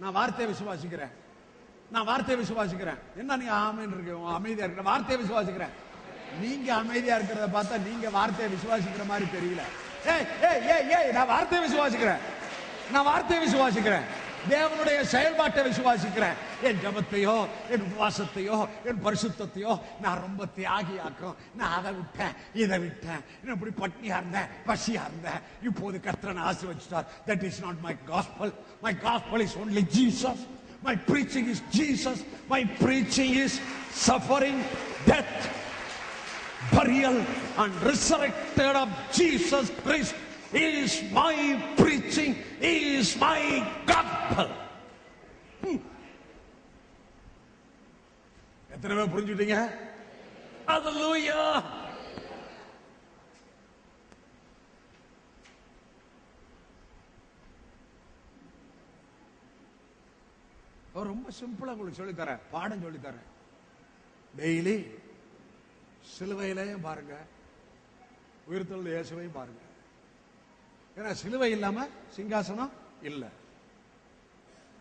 நான் வார்த்தையை விசுவாசிக்கிறேன், நான் வார்த்தையை விசுவாசிக்கிறேன். என்ன நீங்க ஆமென் இருக்கு, அமைதியா இருக்கிற வார்த்தையை விசுவாசிக்கிறேன். நீங்க அமைதியா இருக்கிறத பார்த்தா நீங்க வார்த்தையை விசுவாசிக்கிற மாதிரி தெரியல. ஏய் ஏய் ஏய் ஏய் நான் வார்த்தையை விசுவாசிக்கிறேன், நான் வார்த்தையை விசுவாசிக்கிறேன், தேவனுடைய செயல்பாட்டை விசுவாசிக்கிறேன். என் ஜபத்தையோ என் உபவாசத்தையோ என் பரிசுத்தையோ நான் ரொம்ப தியாகியாக்கும். நான் அதை விட்டேன், இதை விட்டேன், இப்படி பட்னியா இருந்தேன், பசியா இருந்தேன், இப்போது கர்த்தரை ஆசீர்வதித்தார். That is not my gospel. My gospel is only Jesus. My preaching is Jesus. My preaching is suffering, death, burial and resurrected of Jesus Christ is my preaching, is my gospel. எத்தனை பேர் புரிஞ்சுட்டீங்க? ஹல்லேலூயா. ரொம்ப சிம்பிளா உங்களுக்கு சொல்லித்தரேன், பாடம் சொல்லித்தரேன். Daily சிலுவையிலையும் பாருங்க, உயிர்த்தெழுந்த இயேசுவையும் பாருங்க. ஏன்னா சிலுவை இல்லாம சிங்காசனம் இல்ல,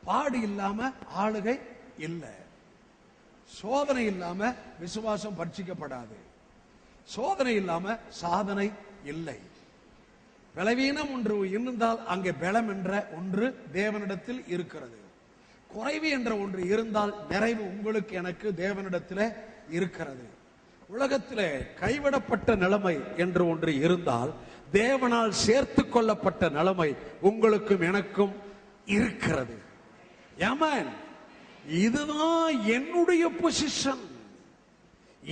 பாடு இல்லாம ஆளுகை இல்ல, சோதனை இல்லாம விசுவாசம் பரீட்சிக்கப்படாது, சோதனை இல்லாம சாதனை இல்லை. பலவீனம் ஒன்று இருந்தால் அங்கே பலம் என்ற ஒன்று தேவனிடத்தில் இருக்கிறது. குறைவு என்ற ஒன்று இருந்தால் நிறைவு உங்களுக்கு எனக்கு தேவனிடத்தில் இருக்கிறது. உலகத்திலே கைவிடப்பட்ட நிலைமை என்று ஒன்று இருந்தால் தேவனால் சேர்த்து கொள்ளப்பட்ட நிலைமை உங்களுக்கும் எனக்கும் இருக்கிறது. ஆமென். இதுதான் என்னுடைய பொசிஷன்,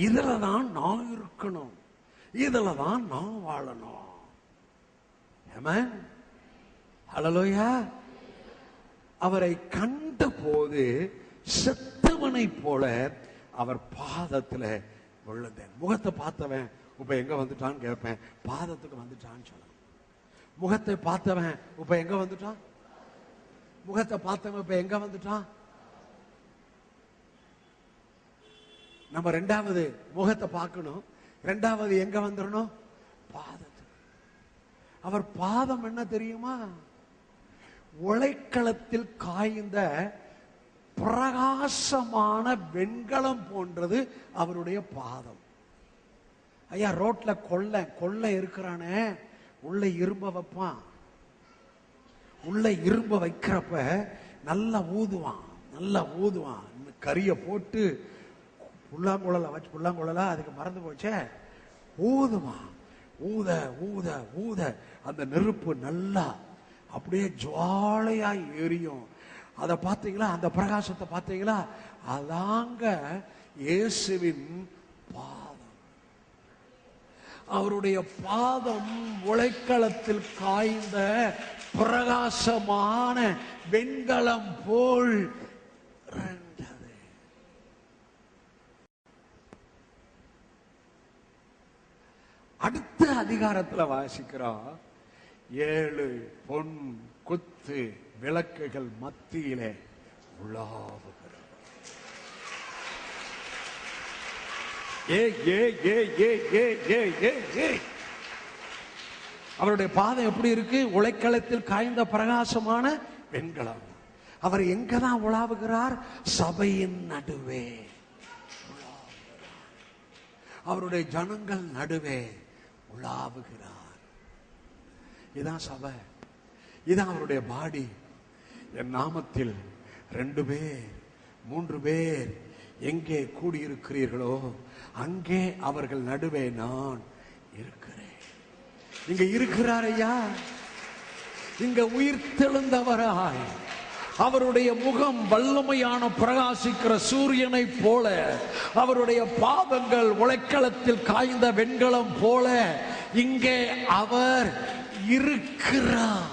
இதுல தான் நான் இருக்கணும், இதுல தான் நான் வாழணும். ஆமென். ஹல்லேலூயா. அவரை கண்ட போது செத்தவனை போல அவர் பாதத்துல விழுந்தேன். முகத்தை பார்த்தவன் இப்ப எங்க வந்துட்டான்னு கேட்பேன், பாதத்துக்கு வந்துட்டான்னு சொல்லணும். முகத்தை பார்த்தவன் இப்ப எங்க வந்துட்டான், முகத்தை பார்த்தவன் இப்ப எங்க வந்துட்டான். நம்ம ரெண்டாவது முகத்தை பார்க்கணும், ரெண்டாவது எங்க வந்துடணும், பாதத்துக்கு. அவர் பாதம் என்ன தெரியுமா, உழைக்களத்தில் காய்ந்த பிரகாசமான வெண்கலம் போன்றது அவருடைய பாதம். ஐயா ரோட்ல கொள்ளை இருக்கிறானே, உள்ள இரும்ப வைப்பான், உள்ள இரும்ப வைக்கிறப்ப நல்லா ஊதுவான், நல்லா ஊதுவான், கரிய போட்டு புல்லாங்குழல வச்சு, புல்லாங்குழலா அதுக்கு மறந்து போச்சே, ஊதுவான். ஊத ஊத ஊத அந்த நெருப்பு நல்லா அப்படியே ஜுவாலையா எரியும். அதை பார்த்தீங்களா, அந்த பிரகாசத்தை பார்த்தீங்களா, அதாங்க இயேசுவின் பாதம். அவருடைய பாதம் உழைக்களத்தில் காய்ந்த பிரகாசமான வெண்கலம் போல் இருந்தது. அடுத்த அதிகாரத்துல வாசிக்கிறோம், 7 பொன் குத்து விளக்குகள் மத்தியிலே உலாவுகிறது. அவருடைய பாதம் எப்படி இருக்கு, உழைக்களத்தில் காய்ந்த பிரகாசமான வெண்கலம். அவர் எங்கதான் உலாவுகிறார், சபையின் நடுவே அவருடைய ஜனங்கள் நடுவே உலாவுகிறார். இதான் சபை, இதான் அவருடைய பாடி. என் நாமத்தில் 2 பேர் 3 பேர் எங்கே கூடியிருக்கிறீர்களோ அங்கே அவர்கள் நடுவே நான் இருக்கிறேன். இங்க இருக்கிறார் ஐயா, இங்க உயிர்த்தெழுந்தவராய் அவருடைய முகம் வல்லமையான பிரகாசிக்கிற சூரியனை போல, அவருடைய பாதங்கள் உழைக்களத்தில் காய்ந்த வெண்கலம் போல இங்கே அவர் இருக்கிறார்.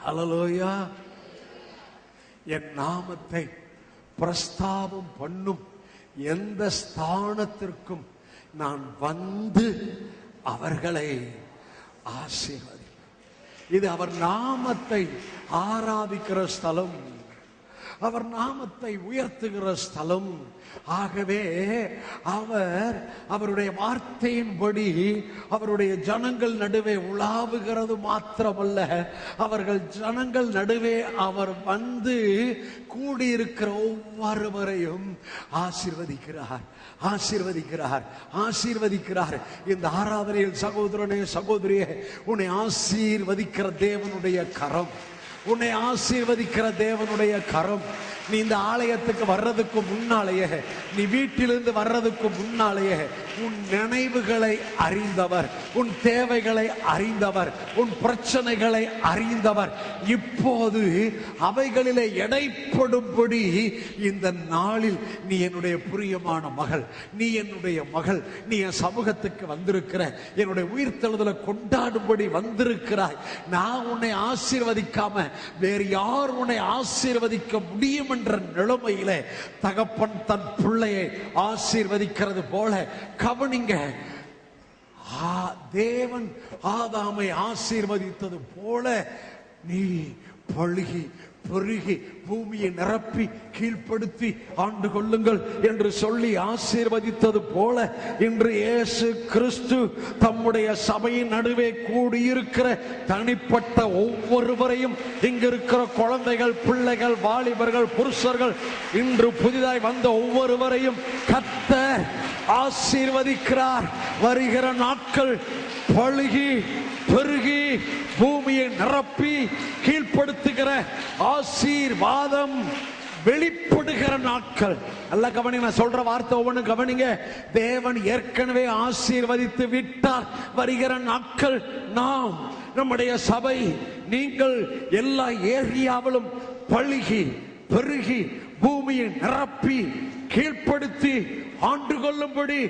ஹல்லேலூயா. என் நாமத்தை பிரஸ்தாபம் பண்ணும் எந்த ஸ்தானத்திற்கும் நான் வந்து அவர்களை ஆசீர்வதிப்பேன். இது அவர் நாமத்தை ஆராதிக்கிற ஸ்தலம், அவர் நாமத்தை உயர்த்துகிற ஸ்தலம். ஆகவே அவருடைய வார்த்தையின்படி அவருடைய ஜனங்கள் நடுவே உலாவுகிறது மாத்திரமல்ல, அவர்கள் ஜனங்கள் நடுவே அவர் வந்து கூடியிருக்கிற ஒவ்வொருவரையும் ஆசீர்வதிக்கிறார், ஆசீர்வதிக்கிறார், ஆசீர்வதிக்கிறார். இந்த ஆராதனையில் சகோதரனே, சகோதரியே, உன்னை ஆசீர்வதிக்கிற தேவனுடைய கரம், உன்னை ஆசீர்வதிக்கிற தேவனுடைய கரம். நீ இந்த ஆலயத்துக்கு வர்றதுக்கு முன்னாலேயே, நீ வீட்டிலிருந்து வர்றதுக்கு முன்னாலேயே உன் நினைவுகளை அறிந்தவர், உன் தேவைகளை அறிந்தவர், உன் பிரச்சனைகளை அறிந்தவர். இப்போது அவைகளிலே எடைப்படும்படி இந்த நாளில் நீ என்னுடைய பிரியமான மகள், நீ என்னுடைய மகள், நீ என் சமூகத்துக்கு வந்திருக்கிற, என்னுடைய உயிர்த்தெழுதலை கொண்டாடும்படி வந்திருக்கிறாய். நான் உன்னை ஆசீர்வதிக்காம வேறு யார் உன்னை ஆசீர்வதிக்க முடியும் என்ற நிலைமையிலே தகப்பன் தன் பிள்ளையை ஆசீர்வதிக்கிறது போல கவனிங்க. தேவன் ஆதாமை ஆசீர்வதித்தது போல நீ பழுகி பெருகி பூமியை நிரப்பி கீழ்ப்படுத்தி ஆண்டு கொள்ளுங்கள் என்று சொல்லி ஆசீர்வதித்தது போல இன்று இயேசு கிறிஸ்து தம்முடைய சபையின் நடுவே கூடியிருக்கிற தனிப்பட்ட ஒவ்வொருவரையும், இங்கு இருக்கிற குழந்தைகள், பிள்ளைகள், வாலிபர்கள், புருஷர்கள், இன்று புதிதாய் வந்த ஒவ்வொருவரையும் கர்த்தர் ஆசீர்வதிக்கிறார். வருகிற நாட்கள் பழுகி பெருகி பூமியை நிரப்பி கீழ்ப்படுத்துகிற ஆசீர்வாதம் வெளிப்படுகிற நாட்கள். அல்ல கவனிங்க, நான் சொல்ற வார்த்தை ஒவ்வொன்று கவனிங்க. தேவன் ஏற்கனவே ஆசீர்வதித்து விட்டார். வருகிற நாட்கள் நாம், நம்முடைய சபை, நீங்கள் எல்லா ஏரியாவிலும் பழுகி பெருகி பூமியை நிரப்பி கீழ்ப்படுத்தி ஆண்டு கொள்ளும்படி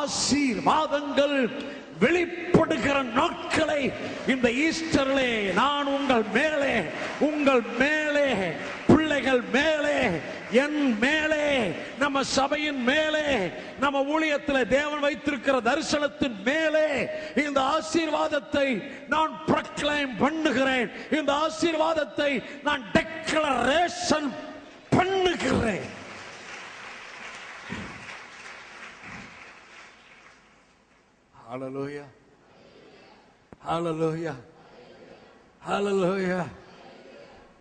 ஆசீர்வாதங்கள் வெளிப்படுகிற நாட்களை இந்த ஈஸ்டரிலே நான் உங்கள் மேலே, பிள்ளைகள் மேலே, என் மேலே, நம்ம சபையின் மேலே, நம்ம ஊழியத்தில் தேவன் வைத்திருக்கிற தரிசனத்தின் மேலே இந்த ஆசீர்வாதத்தை நான் ப்ரொக்ளைம் பண்ணுகிறேன். இந்த ஆசீர்வாதத்தை நான் டெக்ளரேஷன் பண்ணுகிறேன். ஹல்லேலூயா, ஹல்லேலூயா, ஹல்லேலூயா.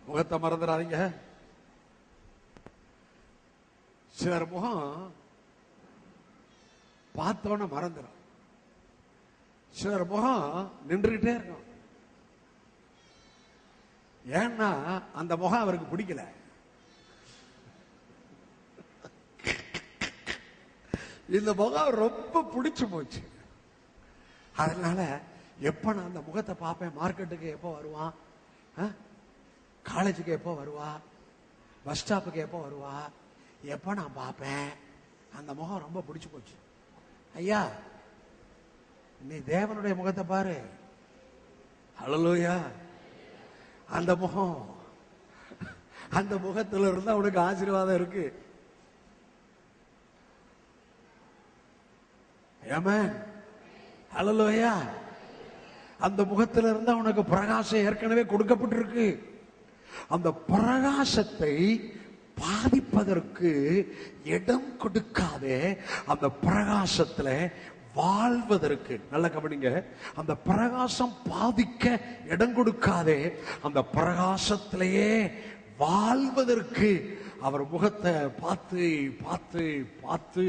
முகத்தை மறந்துடாதீங்க. சிலர் முகம் பார்த்தோன்னு மறந்துடும், சிலர் முகம் நின்றுகிட்டே இருக்கும். ஏன்னா அந்த முகம் அவருக்கு பிடிக்கல. இந்த முகம் ரொம்ப பிடிச்சு போச்சு. அதனால எப்ப நான் அந்த முகத்தை பார்ப்பேன், மார்க்கெட்டுக்கு எப்போ வருவான், காலேஜுக்கு எப்போ வருவா, பஸ் ஸ்டாப்புக்கு எப்போ வருவா, எப்போ நான் பார்ப்பேன். அந்த முகம் ரொம்ப பிடிச்சு போச்சு. ஐயா, நீ தேவனுடைய முகத்தை பாரு. ஹல்லேலூயா. அந்த முகம், அந்த முகத்துல இருந்தா உனக்கு ஆசீர்வாதம் இருக்கு. ஆமென். ஹல்லேலூயா. அந்த முகத்தில் இருந்தா உனக்கு பிரகாசம் ஏற்கனவே கொடுக்கப்பட்டிருக்கு. அந்த பிரகாசத்தை பாதிப்பதற்கு இடம் கொடுக்காதே, அந்த பிரகாசத்துல வாழ்வதற்கு, நல்ல கவனிங்க, அந்த பிரகாசம் பாதிக்க இடம் கொடுக்காதே, அந்த பிரகாசத்திலேயே வாழ்வதற்கு அவர் முகத்தை பார்த்து பார்த்து பார்த்து,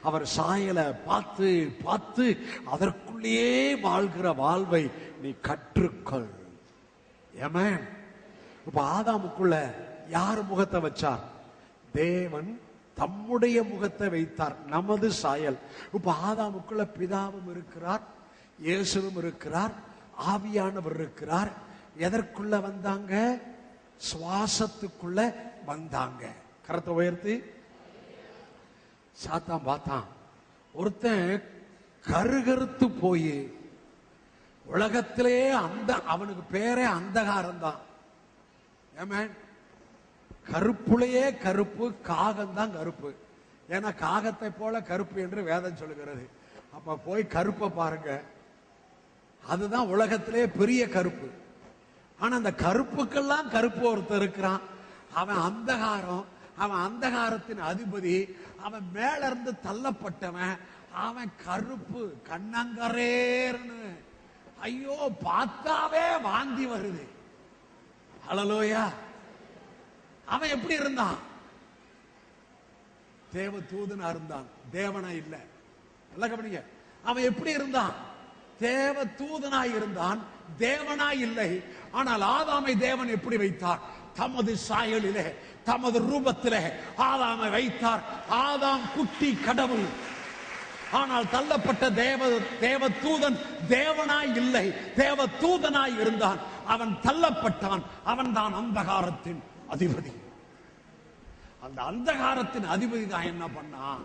அவர் சாயலை பார்த்து பார்த்து அதற்குள்ளேயே வாழ்கிற வாழ்வை நீ கற்றுக்கொள். ஆமென். இப்ப ஆதாமுக்குள்ள யார் முகத்தை வச்சார்? தேவன் தம்முடைய முகத்தை வைத்தார், நமது சாயல். இப்ப ஆதாமுக்குள்ள பிதாவும் இருக்கிறார், இயேசுவும் இருக்கிறார், ஆவியானவர் இருக்கிறார். எதற்குள்ள வந்தாங்க? சுவாசத்துக்குள்ள வந்தாங்க. கரத்தை உயர்த்தி. சாத்தான் பார்த்தான், ஒருத்தன் கருகருத்து போய் உலகத்திலே அவனுக்கு பேரே அந்தகாரம் தான். கருப்புலையே கருப்பு, காகம் தான் கருப்பு. ஏன்னா காகத்தை போல கருப்பு என்று வேதம் சொல்லுகிறது. அப்ப போய் கருப்பை பாருங்க, அதுதான் உலகத்திலே பெரிய கருப்பு. ஆனா அந்த கருப்புக்கெல்லாம் கருப்பு ஒருத்தர் இருக்கிறான். அவன் அந்தகாரம், அவன் அந்தகாரத்தின் அதிபதி, அவன் மேல இருந்து தள்ளப்பட்டவன், அவன் கருப்பு கண்ணங்கரேர்னு, ஐயோ பார்த்தாவே வாந்தி வருது. ஹல்லேலூயா. அவன் எப்படி இருந்தான்? தேவ தூதனா இருந்தான், தேவனா இல்ல. நல்லா கவனிங்க. அவன் எப்படி இருந்தான்? தேவ தூதனாய் இருந்தான், தேவனாய் இல்லை. ஆனால் ஆதாமை தேவன் எப்படி வைத்தார்? தமது சாயலிலே, தமது ரூபத்திலே ஆதாமை வைத்தார். ஆதாம் குட்டி கடவுள். ஆனால் தள்ளப்பட்ட தேவ தூதன் தேவனாய் இல்லை, தேவ தூதனாய் இருந்தான். அவன் தள்ளப்பட்டான். அவன் தான் அந்தகாரத்தின் அதிபதி. அந்த அந்தகாரத்தின் அதிபதி தான் என்ன பண்ணான்?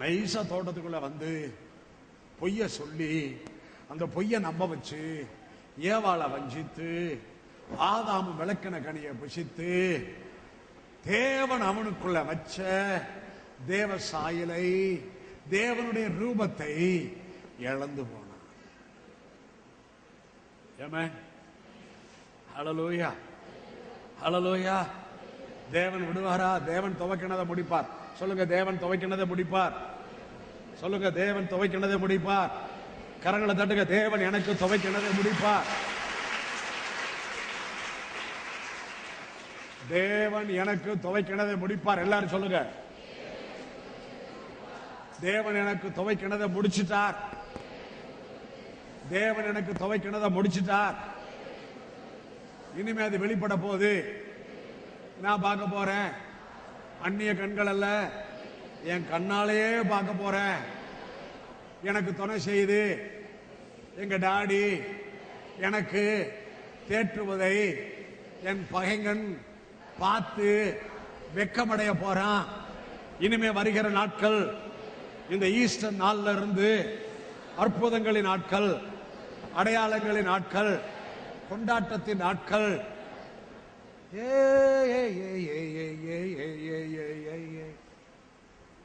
நைசா தோட்டத்துக்குள்ள வந்து பொய்ய சொல்லி, அந்த பொய்ய நம்ப வச்சு, ஏவாளை வஞ்சித்து, ஆதாம் விளக்கின கனியை புசித்து, தேவன் அவனுக்குள்ள வச்ச தேவ சாயலை, தேவனுடைய ரூபத்தை இழந்து போனான். ஆமென். ஹல்லேலூயா. ஹல்லேலூயா. தேவன் விடுவாரா? தேவன் துவைக்கினதை முடிப்பார். சொல்லுங்க, தேவன் துவைக்கினதை முடிப்பார். சொல்லுங்க, தேவன் துவைக்கினதை முடிப்பார். கரங்களை தட்டுங்க. தேவன் எனக்கு துவைக்கினதை முடிப்பார். தேவன் எனக்கு துவைக்கினதை முடிப்பார். எல்லாரும் சொல்லுங்க, தேவன் எனக்கு துவைக்கினதை முடிச்சிட்டார். தேவன் எனக்கு துவைக்கினதை முடிச்சிட்டார். இனிமே அது வெளிப்பட போகுது. நான் பார்க்க போறேன். அந்நிய கண்கள் அல்ல, என் கண்ணாலேயே பார்க்க போறேன். எனக்கு துணை செய்து எங்க டாடி எனக்கு தேற்றுவதை என் பகைங்கன் பார்த்து வெக்கமடைய போறான். இனிமே வருகிற நாட்கள் இந்த ஈஸ்டர் நாள்ல இருந்து அற்புதங்களின் நாட்கள், அடையாளங்களின் நாட்கள், கொண்டாட்டத்தின் நாட்கள்.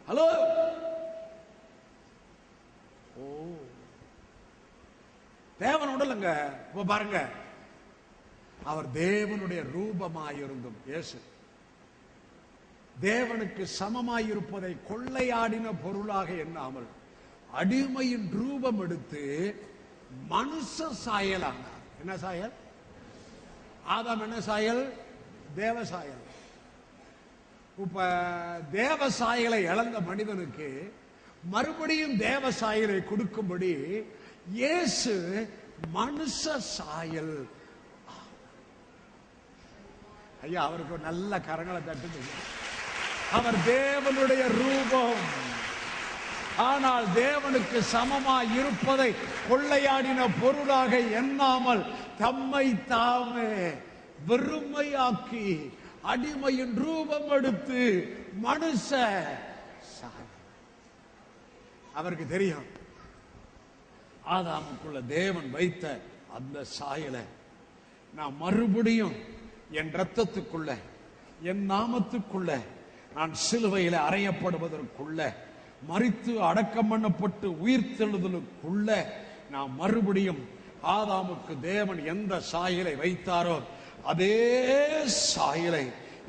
ஹலோ, ஓ தேவன் உடலுங்க. இப்ப பாருங்க, அவர் தேவனுடைய ரூபமாயிருந்தும் இயேசு தேவனுக்கு சமமாயிருப்பதை கொள்ளையாடின பொருளாக எண்ணாமல் அடிமையின் ரூபம் எடுத்து மனுஷ சாயலானார். என்ன சாயல்? ஆதாம் என்ன சாயல்? தேவ சாயல். இப்ப தேவ சாயலை இழந்த மனிதனுக்கு மறுபடியும் தேவ சாயலை கொடுக்கும்படி இயேசு மனுஷ சாயல். ஐயா, அவருக்கு நல்ல கரங்களை தட்டுது. அவர் தேவனுடைய ரூபம். ஆனால் தேவனுக்கு சமமாய் இருப்பதை கொள்ளையாடின பொருளாக எண்ணாமல் தம்மை தாமே வெறுமையாக்கி அடிமையின் ரூபம் எடுத்து மனுஷ சாயல். அவருக்கு தெரியும், ஆதாமுக்குள்ள தேவன் வைத்த அந்த சாயலை நான் மறுபடியும் என் ரத்தத்துக்குள்ள, என் நாமத்துக்குள்ள, நான் சிலுவையில் அறையப்படுவதற்குள்ள, மரித்து அடக்கம் பண்ணப்பட்டு உயிர்த்தெழுதலுக்குள்ள நான் மறுபடியும் ஆதாமுக்கு தேவன் எந்த சாயலை வைத்தாரோ அதே சாயலை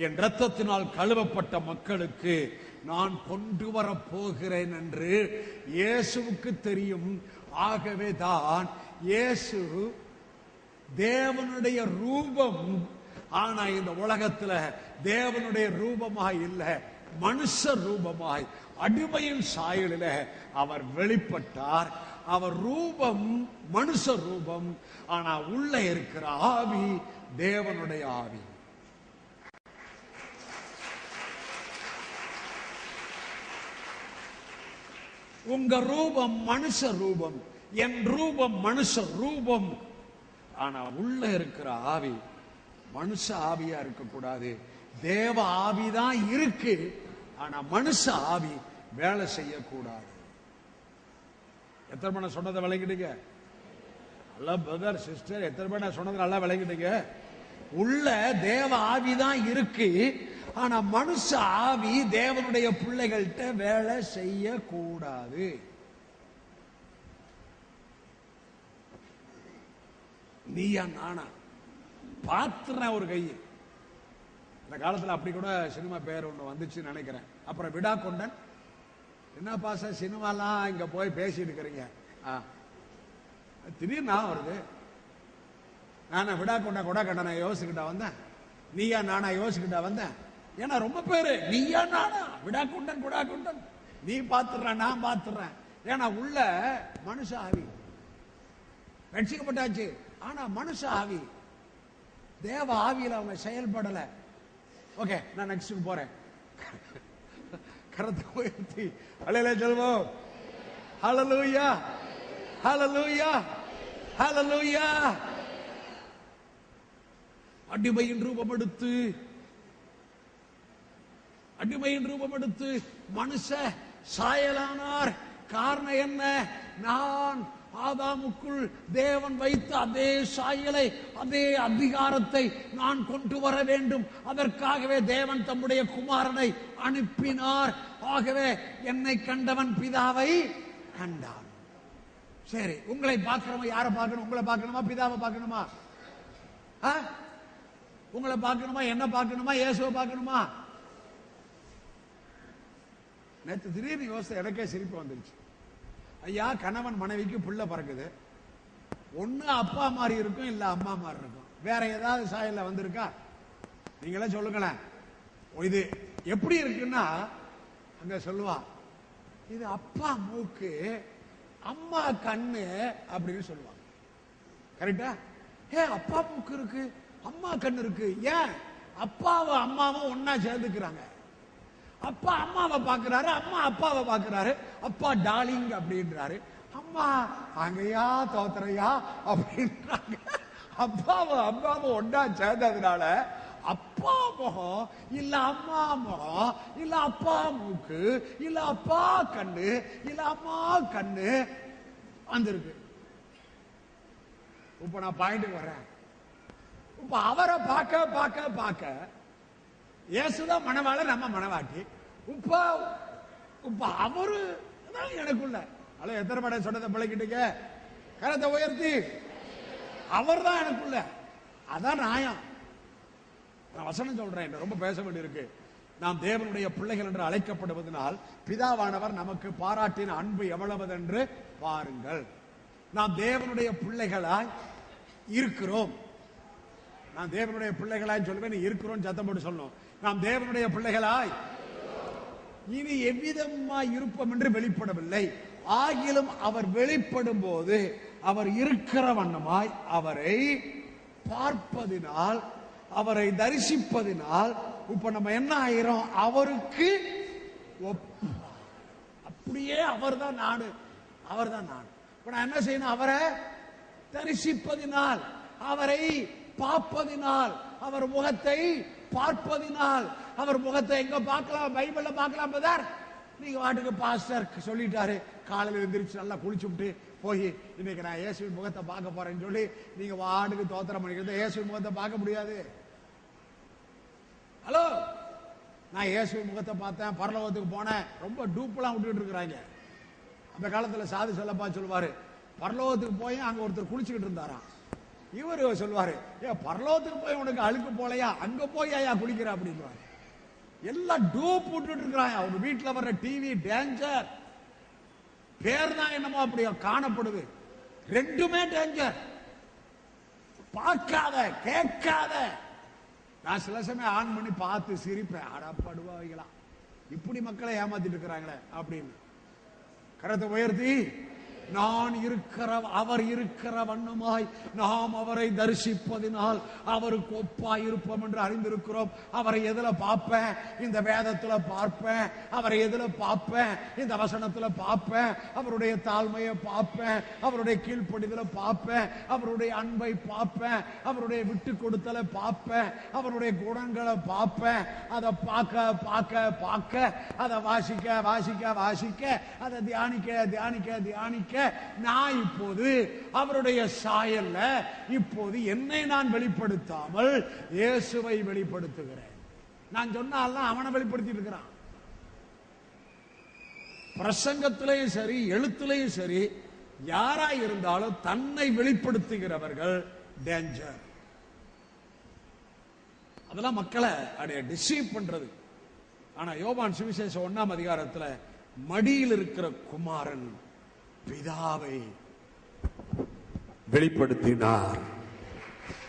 என் ரத்தத்தினால் கழுவப்பட்ட மக்களுக்கு நான் கொண்டு வரப் போகிறேன் என்று இயேசுவுக்கு தெரியும். ஆகவே தான் இயேசு தேவனுடைய ரூபம். ஆனா இந்த உலகத்துல தேவனுடைய ரூபமாய் இல்ல, மனுஷ ரூபமாய் அடிமையின் சாயலில அவர் வெளிப்பட்டார். அவர் ரூபம் மனுஷ ரூபம், ஆனா உள்ள இருக்கிற ஆவி தேவனுடைய ஆவி. உங்க ரூபம் மனுஷ ரூபம், என் ரூபம் மனுஷ ரூபம். ஆனா உள்ள இருக்கிற ஆவி மனுஷ ஆவியா இருக்கக்கூடாது. தேவ ஆவிதான் இருக்கு, ஆனா மனுஷ ஆவி வேலை செய்யக்கூடாது. எத்தனை பேர் நான் சொன்னதை விளங்கிட்டீங்க? நல்லா பிரதர் சிஸ்டர், எத்தனை பேர் நான் சொன்னதை நல்லா விளங்கிட்டீங்க? உள்ள தேவ ஆவிதான் இருக்கு, ஆனா மனுஷ ஆவி தேவனுடைய பிள்ளைகள்கிட்ட வேலை செய்யக்கூடாது. நீயா நானா? பாத்துறேன் ஒரு கை, அந்த காலத்துல அப்படி கூட சினிமா பேர் ஒண்ணு வந்துச்சுன்னு நினைக்கிறேன். அப்புறம் விடா கொண்டன். என்ன பாச சினிமாலாம் இங்க போய் பேசிட்டு இருக்கிறீங்க? திடீர்னு வருது. நானா விடா கொண்டா நான் யோசிச்சுக்கிட்டா வந்தேன். நீயா நானா யோசிச்சுக்கிட்டா வந்தேன். ஏன்னா ரொம்ப பேரு நீயா நானா விடா கொண்டன் நீ பாத்துறேன் நான் பாத்துறேன். ஏன்னா உள்ள மனுஷ ஆவி ரட்சிக்கப்பட்டாச்சு. ஆனா மனுஷ ஆவி தேவ ஆவியில அவங்க செயல்படல. ஓகே, நான் நெக்ஸ்ட் போறேன். கரத்தை உயர்த்தி அல்லேலூயா சொல்வோம். ஹல்லேலூயா ஹல்லேலூயா ஹல்லேலூயா. அடிமையின் ரூபம் எடுத்து மனுஷ சாயலானார். காரணம் என்ன? நான் ஆதாமுக்குள் தேவன் வைத்த அதே சாயலை, அதே அதிகாரத்தை நான் கொண்டு வர வேண்டும். அதற்காகவே தேவன் தம்முடைய குமாரனை அனுப்பினார். ஆகவே என்னை கண்டவன் பிதாவை கண்டான். சரி, உங்களை பார்க்கிறோமா? யாரை பார்க்கணும்? உங்களை பார்க்கணுமா? பிதாவை பார்க்கணுமா? உங்களை பார்க்கணுமா? என்ன பார்க்கணுமா? இயேசுவை பார்க்கணுமா? நேற்று திடீர்னு யோசனை எனக்கே சிரிப்பு வந்துருச்சு. ஐயா, கணவன் மனைவிக்கு பிள்ளை பிறக்குது. ஒண்ணு அப்பா மாதிரி இருக்கும், இல்ல அம்மா மாதிரி இருக்கும். வேற ஏதாவது சாயல்ல வந்திருக்கா? நீங்களே சொல்லுங்களேன். இது எப்படி இருக்குன்னா, அங்க சொல்லுவா, இது அப்பா மூக்கு அம்மா கண்ணு அப்படின்னு சொல்லுவாங்க. கரெக்டா? அப்பா மூக்கு இருக்கு, அம்மா கண்ணு இருக்கு. ஏன்? அப்பாவும் அம்மாவும் ஒன்னா சேர்ந்துக்கிறாங்க. அப்பா அம்மாவை பாக்குறாரு, அம்மா அப்பாவை பாக்குறாரு. அப்பா டார்லிங் அப்படின்றாரு, அம்மா அங்கயா தோத்தரையா அப்படின்றாங்க. அப்பாவும் ஒன்னா சேர்ந்ததுனால அப்பா முகம் இல்ல அம்மா முகம் இல்ல அப்பா மூக்கு இல்ல அப்பா கண்ணு இல்ல அம்மா கண்ணு வந்திருக்கு. இப்ப நான் பாயிண்ட்டுக்கு வரேன். இப்ப அவரை பார்க்க இயேசுதான் மணவாளர், நம்ம மணவாட்டி. இப்ப அவரு எனக்குள்ள அல்ல. எத்தனை படை சொன்னதை பிழைக்கிட்டீங்க? கரத்தை உயர்த்தி. அவர் தான் எனக்குள்ள. அதான் நியாயம். நான் வசனம் சொல்றேன், ரொம்ப பேச வேண்டியிருக்கு. நாம் தேவனுடைய பிள்ளைகள் என்று அழைக்கப்படுவதனால் பிதாவானவர் நமக்கு பாராட்டின அன்பு எவ்வளவதென்று பாருங்கள். நாம் தேவனுடைய பிள்ளைகளாய் இருக்கிறோம். நான் தேவனுடைய பிள்ளைகளாய் சொல்லுவேன், இருக்கிறோம் சத்தம் போட்டு சொல்லணும். நாம் தேவனுடைய பிள்ளைகளாய் இனி எவ்விதமாய் இருப்போம் என்று வெளிப்படவில்லை. ஆகிலும் அவர் வெளிப்படும் போது அவர் இருக்கிற வண்ணமாய் அவரை பார்ப்பதினால், அவரை தரிசிப்பதினால் இப்ப நம்ம என்ன ஆயிரும்? அவருக்கு அப்படியே அவர் தான் நாடு, அவர் தான் நாடு. இப்ப நான் என்ன செய்யணும்? அவரை தரிசிப்பதினால், அவரை பார்ப்பதினால், அவர் முகத்தை பார்ப்பதினால். அவர் முகத்தை எங்க பார்க்கலாம்? பைபிள்ல பார்க்கலாம். பதர், நீங்க வாட்டுக்கு பாஸ்டர் சொல்லிட்டாரு, காலையில் எழுந்திரிச்சு நல்லா குளிச்சு விட்டு போய் இன்னைக்கு நான் இயேசுவின் முகத்தை பார்க்க போறேன்னு சொல்லி நீங்க வாட்டுக்கு தோத்திரம் பண்ணிக்கிறது. இயேசுவின் முகத்தை பார்க்க முடியாது. ஹலோ, நான் இயேசுவின் முகத்தை பார்த்தேன், பரலோகத்துக்கு போனேன். ரொம்ப டூப்பெல்லாம் விட்டுட்டு இருக்கிறாங்க. அந்த காலத்துல சாது செல்லப்பா சொல்லுவாரு, பரலோகத்துக்கு போய் அங்க ஒருத்தர் குளிச்சுக்கிட்டு இருந்தாராம். இவரு சொல்லுவாரு, பரலோகத்துக்கு போய் உனக்கு அழுக்கு போலையா, அங்க போய் ஐயா குளிக்கிற அப்படின்றாரு. எல்லாம் டூப் விட்டுட்டு இருக்கிறாங்க. அவங்க வீட்டுல வர்ற டிவி டேஞ்சர், பேர் தான் என்னமோ அப்படி காணப்படுது. ரெண்டுமே டேஞ்சர். பார்க்காத கேட்காத. நான் சில சமயம் ஆன் பண்ணி பார்த்து சிரிப்பேன். அடப்படுவாங்களா, இப்படி மக்களை ஏமாத்திட்டு இருக்கிறாங்களே அப்படின்னு. கரத்தை உயர்த்தி, நான் இருக்கிற அவர் இருக்கிற வண்ணமாய் நாம் அவரை தரிசிப்பதினால் அவருக்கு ஒப்பாய் இருப்போம் என்று அறிந்திருக்கிறோம். அவரை எதுல பார்ப்பேன்? இந்த வேதத்துல பார்ப்பேன். அவரை எதுல பார்ப்பேன்? இந்த வசனத்துல பார்ப்பேன். அவருடைய தாழ்மையை பார்ப்பேன், அவருடைய கீழ்ப்படிதலை பார்ப்பேன், அவருடைய அன்பை பார்ப்பேன், அவருடைய விட்டு கொடுத்தலை பார்ப்பேன், அவருடைய குணங்களை பார்ப்பேன். அதை பார்க்க அதை வாசிக்க அதை தியானிக்க நான் இப்போது அவருடைய சாயல்ல இப்போது என்னை நான் வெளிப்படுத்தாமல் இயேசுவை வெளிப்படுத்துகிறேன். நான் சொன்னாலும் அவனை வெளிப்படுத்திட்டு இருக்கிறான். பிரசங்கத்திலையும் சரி எழுத்துலையும் சரி யாராய் இருந்தாலும் தன்னை வெளிப்படுத்துகிறவர்கள் டேஞ்சர். அதெல்லாம் மக்களை டிசீவ் பண்றது. ஆனா யோவான் சுவிசேஷம் 1ஆம் அதிகாரத்துல மடியில் இருக்கிற குமாரன் பிதாவை வெளிப்படுத்தினார்.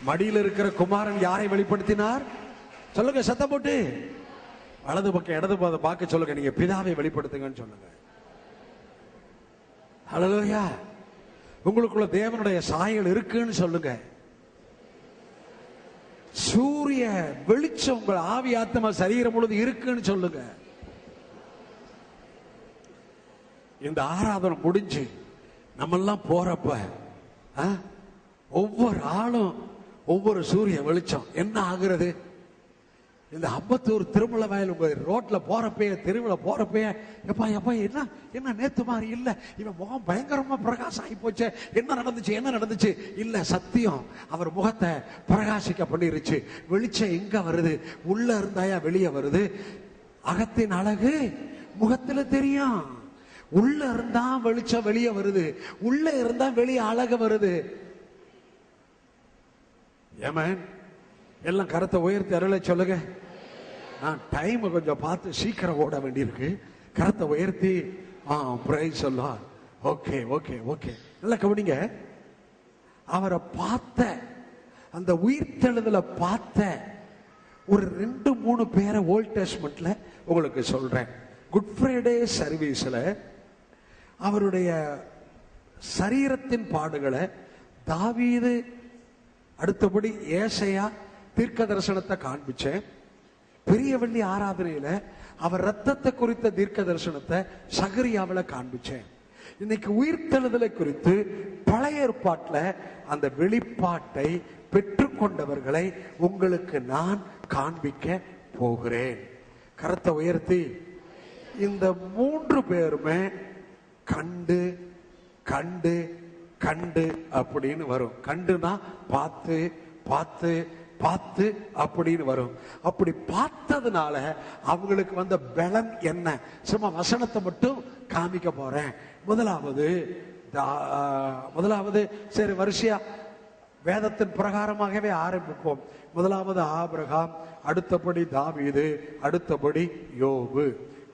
மடியில் இருக்கிற குமாரன் யாரை வெளிப்படுத்தினார்? சொல்லுங்க சத்தம் போட்டு. வலது பக்கம் இடது பக்கம் பார்க்க சொல்லுங்க, நீங்க பிதாவை வெளிப்படுத்துங்கன்னு சொல்லுங்க. ஹல்லேலூயா. உங்களுக்குள்ள தேவனுடைய சாயல் இருக்குன்னு சொல்லுங்க. சூரிய வெளிச்சம் உங்கள் ஆவி ஆத்மா சரீரம் முழுது இருக்குன்னு சொல்லுங்க. இந்த ஆராதனை முடிஞ்சு நம்ம எல்லாம் போறப்ப ஒவ்வொரு ஆளும் ஒவ்வொரு சூரிய வெளிச்சம் என்ன ஆகுறது? இந்த 54 திருமல வயல் உங்க ரோட்ல போறப்பே, தெருவில் போறப்பே, எப்பா எப்பா என்ன என்ன நேத்து மாதிரி இல்ல, இவன் முகம் பயங்கரமா பிரகாசம் ஆகி போச்சு, என்ன நடந்துச்சு இல்ல, சத்தியம் அவர் முகத்தை பிரகாசிக்க பண்ணிருச்சு. வெளிச்சம் எங்க வருது? உள்ள இருந்தாயா வெளியே வருது? அகத்தின் அழகு முகத்துல தெரியும். உள்ள இருந்தா வெளிச்சம் வெளியே வருது, உள்ள இருந்தா வெளியே அழகு வருது. ஏமேன். எல்லாம் கரத்தை உயர்த்தி அருளை சொல்லுங்க. நான் டைம் கொஞ்சம் பார்த்து சீக்கிரம் ஓட வேண்டியிருக்கு. கரத்தை உயர்த்தி பிரைஸ் சொல்லலாம். ஓகே ஓகே ஓகே, நல்லா கவனிங்க. அவரை பார்த்த அந்த உயிர்த்தெழுதல பார்த்த ஒரு 2-3 பேரை ஓல்ட் டெஸ்ட்மென்ட்ல உங்களுக்கு சொல்றேன். குட் ஃப்ரைடே சர்வீஸ்ல அவருடைய சரீரத்தின் பாடுகளை தாவீது, அடுத்தபடி ஏசாயா தீர்க்க தரிசனத்தை காண்பிச்சேன். பெரிய வெள்ளி ஆராதனையில அவர் ரத்தத்தை குறித்த தீர்க்க தரிசனத்தை சகரியாவில காண்பிச்சேன். இன்னைக்கு உயிர்த்தெழுதலை குறித்து பழைய ஏற்பாட்டில் அந்த வெளிப்பாட்டை பெற்றுக்கொண்டவர்களை உங்களுக்கு நான் காண்பிக்க போகிறேன். கரத்தை உயர்த்தி. இந்த 3 பேருமே கண்டு கண்டு கண்டு அப்படின்னு வரும். கண்டுனா பார்த்து பார்த்து பார்த்து அப்படின்னு வரும். அப்படி பார்த்ததுனால அவங்களுக்கு வந்த பலன் என்ன? சும்மா வசனத்தை மட்டும் காமிக்க போறேன். முதலாவது சரி வரிசையா வேதத்தின் பிரகாரமாகவே ஆரம்பிப்போம். முதலாவது ஆபிரகாம், அடுத்தபடி தாவீது, அடுத்தபடி யோபு.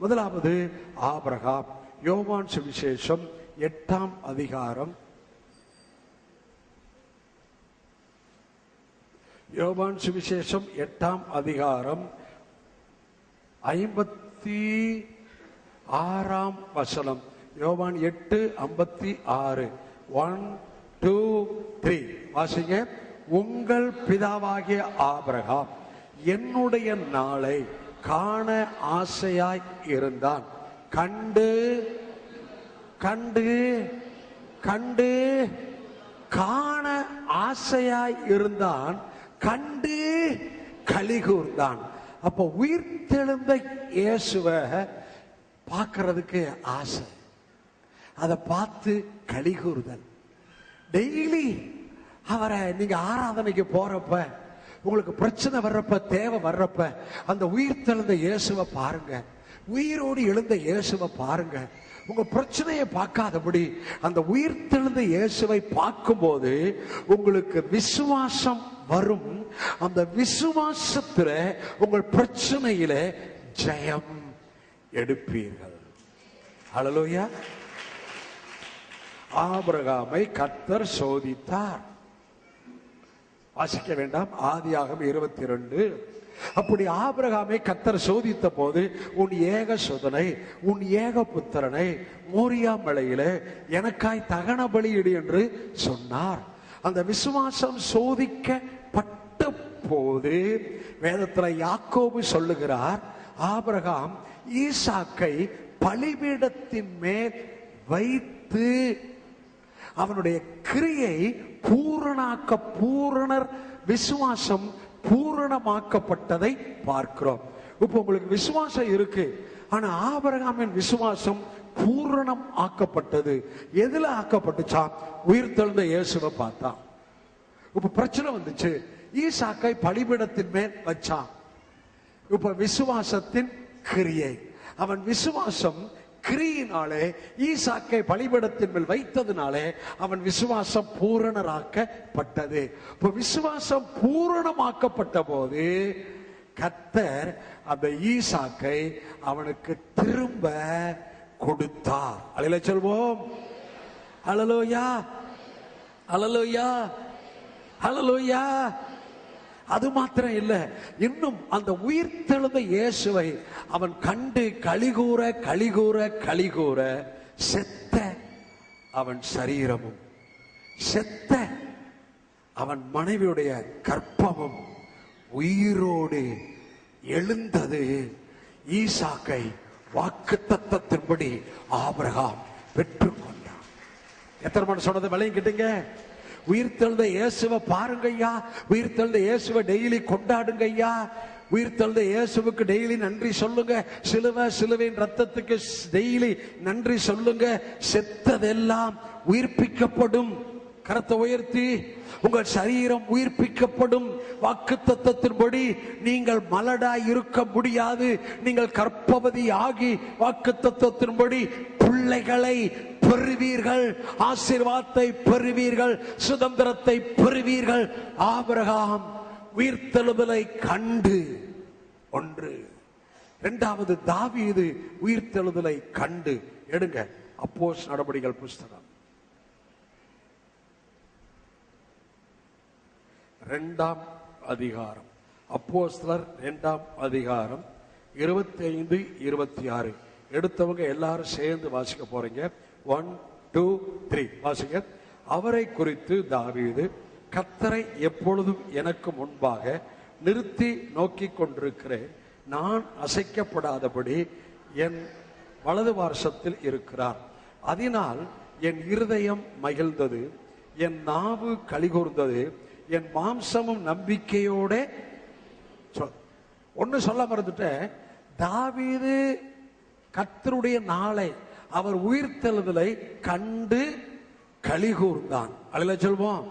முதலாவது ஆபிரகாம். யோவான் சுவிசேஷம் 8ஆம் அதிகாரம். யோவான் சுவிசேஷம் 8ஆம் அதிகாரம் 56ஆம் வசனம். யோவான் 8:56. 1 2 3 வாசிங்க. உங்கள் பிதாவாகிய ஆபிரகாம் என்னுடைய நாளை காண ஆசையாய் இருந்தான். கண்டு கண்டு கண்டு காண ஆசையாய் இருந்தான். கண்டு கலிகூர்ந்தான். அப்ப உயிர்த்தெழுந்த இயேசுவை பார்க்கறதுக்கு ஆசை, அதை பார்த்து கலிகூர்தல். டெய்லி அவரை நீங்க ஆராதனைக்கு போறப்ப, உங்களுக்கு பிரச்சனை வர்றப்ப, தேவை வர்றப்ப அந்த உயிர்த்தெழுந்த இயேசுவை பாருங்க. உயிரோடு எழுந்த இயேசுவை பாருங்க. உங்க பிரச்சனையை பார்க்காதபடி அந்த உயிர்த்தெழுந்த இயேசுவை பார்க்கும்போது உங்களுக்கு விசுவாசம் வரும். அந்த விசுவாசத்துல உங்கள் பிரச்சனையில ஜெயம் எடுப்பீர்கள். ஹல்லேலூயா. ஆபிரகாமை கர்த்தர் சோதித்தார். வாசிக்க வேண்டாம், ஆதியாகமம் 22. அப்படி ஆபிரகாமை கர்த்தர் சோதித்த போது, உன் ஏக சுதனை, உன் ஏக புத்திரனை மோரியா மலையிலே எனக்காய் தகன பலியிடு என்று சொன்னார். அந்த விசுவாசம் சோதிக்கப்பட்ட போது வேதத்துல யாக்கோபு சொல்லுகிறார், ஆபிரகாம் ஈசாக்கை பலிபீடத்தின் மேல் வைத்து அவனுடைய கிரியை பூரணர் விசுவாசம் பூரணமாக்கப்பட்டதை பார்க்கிறோம். இப்ப உங்களுக்கு விசுவாசம் இருக்கு, ஆனா ஆபிரகாமின் விசுவாசம் பூரணம் ஆக்கப்பட்டது. எதுல ஆக்கப்பட்டுச்சா? உயிர்த்தெழுந்த இயேசுவை பார்த்தான். இப்ப பிரச்சனை வந்துச்சு, ஈசாக்கை பலிபீடத்தின் மேல் வச்சான். இப்ப விசுவாசத்தின் கிரியை, அவன் விசுவாசம் கிரியினாலே ஈசாக்கை பலிபீடத்தின் மேல் வைத்ததுனாலே அவன் விசுவாசம் பூரணராக்கப்பட்டது. இப்ப விசுவாசம் பூரணமாக்கப்பட்ட போது கர்த்தர் அந்த ஈசாக்கை அவனுக்கு திரும்ப கொடுத்தார். அல்லேலூயா சொல்வோம். அல்லேலூயா, அல்லேலூயா, அல்லேலூயா. அது மாத்திரம் இல்ல, இன்னும் அந்த உயிர்த்தெழுந்த இயேசுவை அவன் கண்டு களிகூற களிகூற களிகூற செத்த அவன் சரீரமும் செத்த அவன் மனைவியுடைய கற்பமும் உயிரோடு எழுந்தது. ஈசாக்கை வாக்குத்தத்தத்தின்படி ஆபிரகாம் பெற்றுக்கொண்டான். எத்தனை மணி சொன்னது விளங்கிட்டீங்க? உயிர்த்தெழுந்த இயேசுவை பாருங்க ஐயா, உயிர்த்தெழுந்த இயேசுவை டெய்லி கொண்டாடுங்க ஐயா, உயிர்த்தெழுந்த இயேசுவுக்கு டெய்லி நன்றி சொல்லுங்க, சிலுவையின் ரத்தத்துக்கு டெய்லி நன்றி சொல்லுங்க. செத்ததெல்லாம் உயிர்ப்பிக்கப்படும். கரத்தை உயர்த்தி, உங்கள் சரீரம் உயிர்ப்பிக்கப்படும். வாக்குத்தத்தத்தின்படி நீங்கள் மலடாய் இருக்க முடியாது. நீங்கள் கர்ப்பவதி ஆகி வாக்குத்தத்தத்தின்படி பிள்ளைகளை பெறுவீர்கள், ஆசீர்வாதத்தை பெறுவீர்கள், சுதந்திரத்தை பெறுவீர்கள். ஆபிரகாம் உயிர்த்தெழுதலை கண்டு ஒன்று. இரண்டாவது, தாவீது உயிர்த்தெழுதலை கண்டு. எடுங்க அப்போஸ்தலர் நடபடிகள் புஸ்தகம் 2ஆம் அதிகாரம். அப்போஸ்தலர் 2ஆம் அதிகாரம் 25, 26. எடுத்தவங்க எல்லாரும் சேர்ந்து வாசிக்க போறீங்க. 1, 2, 3 வாசிங்க. அவரை குறித்து தாவீது, கர்த்தரை எப்பொழுதும் எனக்கு முன்பாக நிறுத்தி நோக்கி கொண்டிருக்கிறேன். நான் அசைக்கப்படாதபடி என் வலது பார்சத்தில் இருக்கிறார். அதனால் என் இருதயம் மகிழ்ந்தது, என் நாவு களிகூர்ந்தது, என் மாம்சமும் நம்பிக்கையோட. ஒன்னு சொல்ல மறந்துட்டேன். தாவீது கர்த்தருடைய நாளை, அவர் உயிர்த்தெழுதலை கண்டு களிகூர்ந்தான். அல்லேலூயா சொல்வோம்.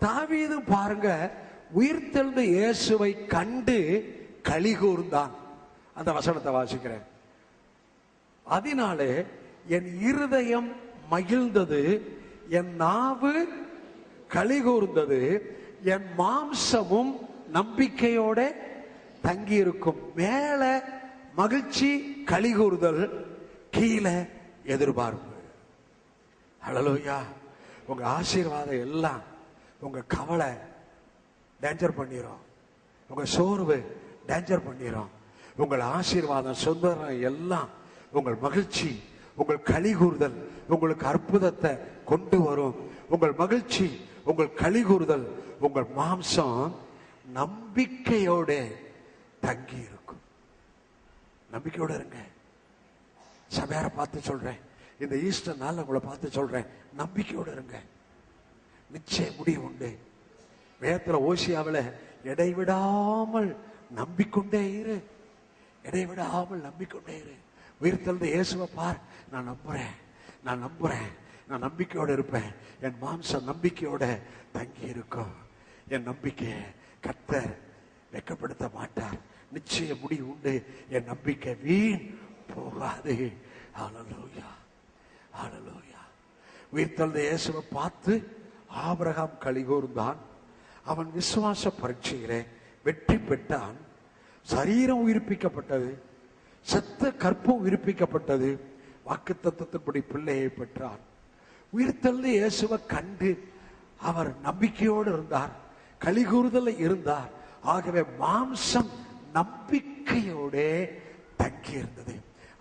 தாவீது பாருங்க, உயிர்த்தெழுந்த இயேசுவை கண்டு களிகூர்ந்தான். அந்த வசனத்தை வாசிக்கிறேன். அதனாலே என் இருதயம் மகிழ்ந்தது, என் நாவு களிகூர்ந்தது, என் மாம்சமும் நம்பிக்கையோட தங்கி இருக்கும். மேல மகிழ்ச்சி களிகூர்தல், கீழே எதிர்பார்ப்பு. அல்லேலூயா. உங்க ஆசீர்வாதம் எல்லாம் உங்க கவலை டேஞ்சர் பண்ணிரும், உங்க சோர்வு டேஞ்சர் பண்ணிரும். உங்கள் ஆசீர்வாதம் சுதந்திரம் எல்லாம், உங்கள் மகிழ்ச்சி, உங்கள் களிகூர்தல் உங்களுக்கு அற்புதத்தை கொண்டு வரும். உங்கள் மகிழ்ச்சி, உங்கள் களிகூர்தல், உங்கள் மாம்சம் நம்பிக்கையோட தங்கி இருக்கும். நம்பிக்கையோட இருங்க. சபையாரை பார்த்து சொல்றேன், இந்த ஈஸ்டர் நாள் உங்களை பார்த்து சொல்றேன், நம்பிக்கையோட இருங்க. நிச்சயம் முடிவு உண்டு. வேதத்துல ஓசியாவில் இடைவிடாமல் நம்பிக்கொண்டே இரு, இடைவிடாமல் நம்பிக்கொண்டே இரு. உயிர்த்தெழுந்த இயேசுவை பார். நான் நம்புறேன், நான் நம்புறேன், நான் நம்பிக்கையோட இருப்பேன். என் மாம்சம் நம்பிக்கையோட தங்கி இருக்கும். என் நம்பிக்கையை கர்த்தர் வெட்கப்படுத்த மாட்டார். நிச்சயம் முடிவு உண்டு. என் நம்பிக்கை வீண் போகாது. ஹல்லேலூயா, ஹல்லேலூயா. உயிர்த்தெழுந்த இயேசுவை பார்த்து ஆபிரகாம் களிகூர்ந்தான். அவன் விசுவாச பரீட்சையிலே வெற்றி பெற்றான். சரீரம் உயிர்ப்பிக்கப்பட்டது, செத்த கற்பம் உயிர்ப்பிக்கப்பட்டது. வாக்குத்தத்தத்தின்படி பிள்ளையை பெற்றார். உயிர்த்தெழுந்த இயேசுவை கண்டு அவர் நம்பிக்கையோடு இருந்தார், களிகூர்தல் இருந்தார். ஆகவே மாம்சம் நம்பிக்கையோட தங்கி இருந்தது.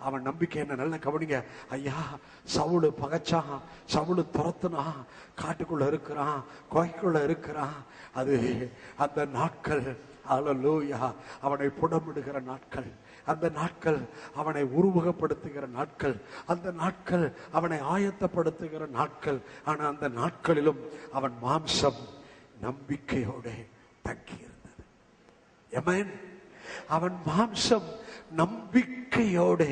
அவன் நம்பிக்கை என்ன? நல்ல கவனிங்க ஐயா. சவுளு பகைச்சான், சவுளு துரத்துனா, காட்டுக்குள்ள இருக்கிறான், குகைக்குள்ள இருக்கிறான். அது அந்த நாட்கள், அல்லேலூயா, அவனை புடமிடுகிற நாட்கள், அந்த நாட்கள் அவனை உருவகப்படுத்துகிற நாட்கள், அந்த நாட்கள் அவனை ஆயத்தப்படுத்துகிற நாட்கள். ஆனா அந்த நாட்களிலும் அவன் மாம்சம் நம்பிக்கையோட தங்கி இருந்தது. ஆமென். அவன் மாம்சம் நம்பிக்கையோட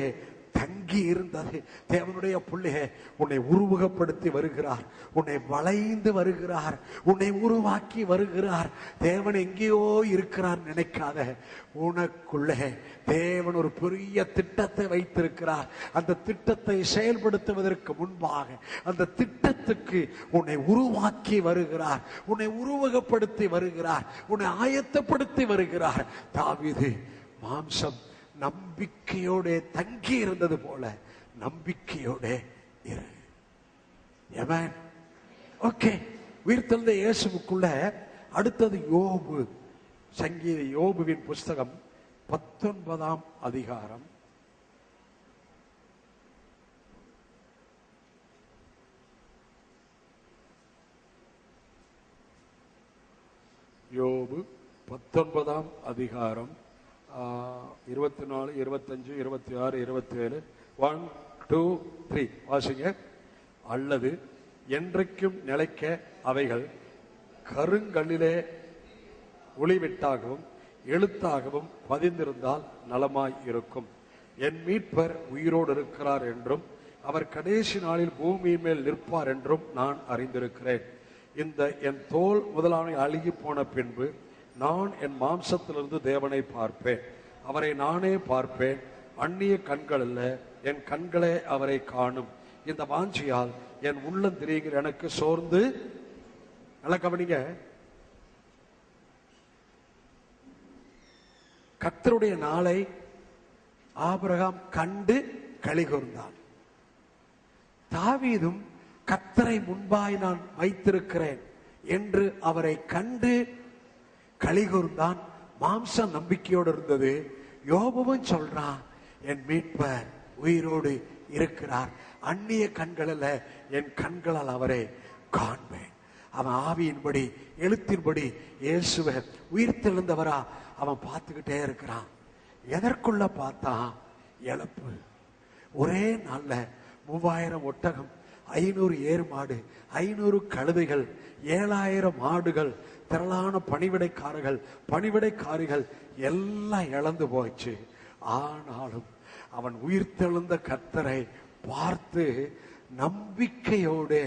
தங்கி இருந்தது. தேவனுடைய பிள்ளையே, உன்னை உருவகப்படுத்தி வருகிறார், உன்னை வளைந்து வருகிறார், உன்னை உருவாக்கி வருகிறார். தேவன் எங்கேயோ இருக்கிறார் நினைக்காத, உனக்குள்ளே தேவன் ஒரு பெரிய திட்டத்தை வைத்திருக்கிறார். அந்த திட்டத்தை செயல்படுத்துவதற்கு முன்பாக அந்த திட்டத்துக்கு உன்னை உருவாக்கி வருகிறார், உன்னை உருவகப்படுத்தி வருகிறார், உன்னை ஆயத்தப்படுத்தி வருகிறார். தாவீது மாம்சம் நம்பிக்கையோட தங்கி இருந்தது போல நம்பிக்கையோட இரு. ஆமென். ஓகே, உயிர்த்தெழுந்த இயேசுவுக்குள்ள அடுத்தது யோபு. சங்கீத யோபுவின் புஸ்தகம் 19ஆம் அதிகாரம். யோபு 19ஆம் அதிகாரம் 24, 25, 26, 27. 1, 2, 3 வாசிங்க. அல்லது என்றைக்கும் நிலைக்க அவைகள் கருங்கல்லிலே ஒளிவிட்டாகவும் எழுத்தாகவும் பதிந்திருந்தால் நலமாய் இருக்கும். என் மீட்பர் உயிரோடு இருக்கிறார் என்றும் அவர் கடைசி நாளில் பூமியின் மேல் நிற்பார் என்றும் நான் அறிந்திருக்கிறேன். இந்த என் தோல் முதலான அழுகி போன பின்பு நான் என் மாம்சத்திலிருந்து தேவனை பார்ப்பேன். அவரை நானே பார்ப்பேன், அந்நிய கண்கள் அல்ல, என் கண்களே அவரை காணும். இந்த வாஞ்சியால் என் உள்ளம் திரிகிற எனக்கு சோர்ந்து. நல்ல கவனிங்க, கர்த்தருடைய நாளை ஆபிரகாம் கண்டு களிகூர்ந்தான். தாவீதும் கர்த்தரை முன்பாய் நான் வைத்திருக்கிறேன் என்று அவரை கண்டு களிகூர்ந்தான். மாம்சம் நம்பிக்கையோடு இருந்தது. யோபுவும் சொல்றான், என் மீட்பர் உயிரோடு இருக்கிறார், அந்நிய கண்களில் என் கண்களால் அவரை காண்பேன். அவன் ஆவியின்படி எழுத்தின்படி இயேசுவை உயிர்த்தெழுந்தவரா அவன் பார்த்துக்கிட்டே இருக்கிறான். எதற்குள்ள பார்த்தான்? இழப்பு. ஒரே நாள்ல 3000 ஒட்டகம், 500 ஏறு மாடு, 500 கழுதைகள், 7000 மாடுகள், திரளான பணிவிடைக்காரிகள் எல்லாம் இழந்து போச்சு. ஆனாலும் அவன் உயிர்த்தெழுந்த கர்த்தரை பார்த்து நம்பிக்கையோடு